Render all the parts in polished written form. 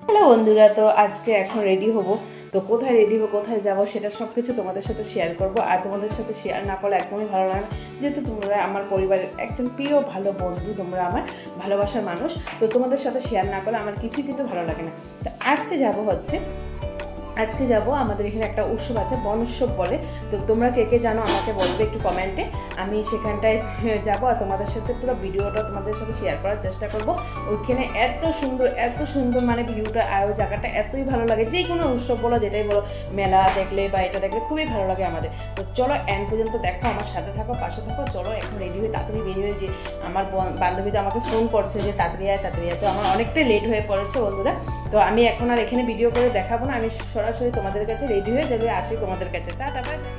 Hello বন্ধুরা, তো আজকে এখন রেডি হব। তো কোথায় রেডি হবো, কোথায় যাব, সেটা সব কিছু তোমাদের সাথে শেয়ার করব। আর তোমাদের সাথে শেয়ার না করলে একদমই ভালো লাগে না, যেহেতু তোমরা আমার পরিবারের একজন প্রিয় ভালো বন্ধু, তোমরা আমার ভালোবাসার মানুষ। তো তোমাদের সাথে শেয়ার না করলে আমার কিছুই কিন্তু ভালো লাগে না। তো আজকে যাব আমাদের এখানে একটা উৎসব আছে, বন উৎসব বলে। তো তোমরা কে কে জানো আমাকে বলবে একটু কমেন্টে। আমি সেখানটায় যাব আর তোমাদের সাথে পুরো ভিডিওটা তোমাদের সাথে শেয়ার করার চেষ্টা করব। ওইখানে এত সুন্দর মানে ভিউটা আর ওই জায়গাটা এতই ভালো লাগে। যে কোনো উৎসব বলো, যেটাই বলো, মেলা দেখলে বা এটা দেখলে খুবই ভালো লাগে আমাদের। তো চলো এন্ড পর্যন্ত দেখো, আমার সাথে থাকো, পাশে থাকো। চলো এখন রেডি হয়ে তাড়াতাড়ি বেরিয়ে হয়ে, যে আমার বান্ধবীটা আমাকে ফোন করছে যে তাড়াতাড়ি আয়। তো আমার অনেকটাই লেট হয়ে পড়েছে বন্ধুরা। তো আমি এখন আর এখানে ভিডিও করে দেখাবো না, আমি সরাসরি তোমাদের কাছে রেডি হয়ে যাবে, আসি তোমাদের কাছে। Tata, bye bye.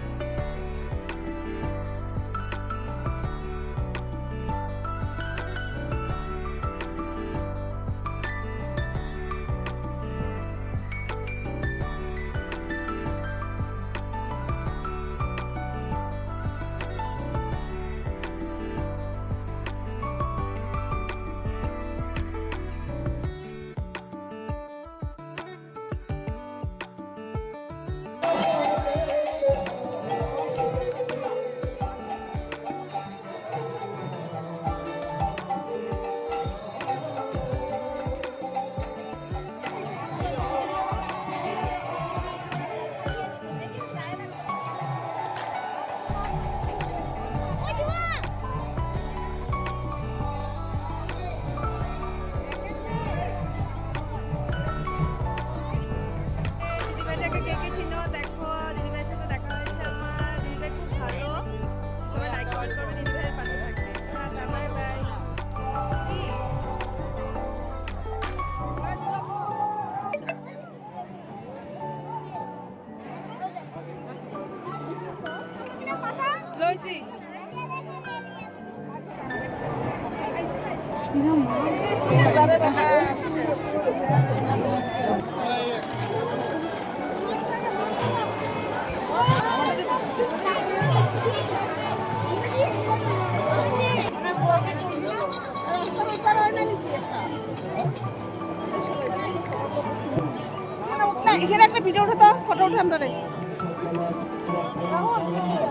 এখানে একটা ভিডিও উঠে তো, ফটো উঠে আমরা।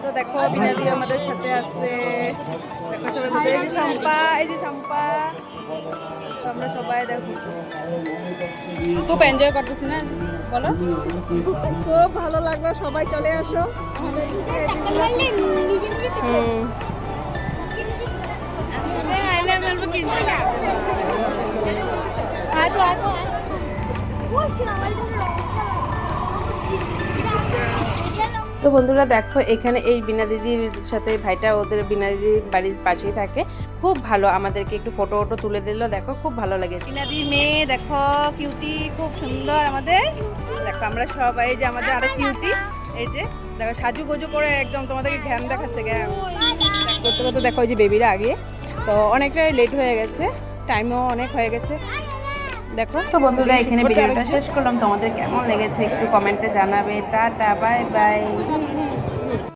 তো দেখো বিনাদি আমাদের সাথে আছে। দেখো এই যে শম্পা, তো আমরা সবাই দেখো খুব এনজয় করতেছি না, বলো। খুব ভালো লাগলো, সবাই চলে আসো আমাদের। তো বন্ধুরা দেখো, এখানে এই বিনা দিদির সাথে ভাইটা, ওদের বিনা দিদির বাড়ির পাশেই থাকে। খুব ভালো, আমাদেরকে একটু ফটো তুলে দিল। দেখো খুব ভালো লাগে। বিনা দিদির মেয়ে দেখো, কিউটি, খুব সুন্দর আমাদের। দেখো আমরা সবাই, যে আমাদের আরো কিউটি, এই যে দেখো সাজুগুজু করে একদম তোমাদেরকে ঘ্যাম দেখাচ্ছে। ঘ্যাম করতে করতে দেখো এই যে বেবিরা আগে। তো অনেকটাই লেট হয়ে গেছে, টাইমও অনেক হয়ে গেছে। দেখো তো বন্ধুরা, এখানে ভিডিওটা শেষ করলাম। তোমাদের কেমন লেগেছে একটু কমেন্টে জানাবে। Tata, bye bye.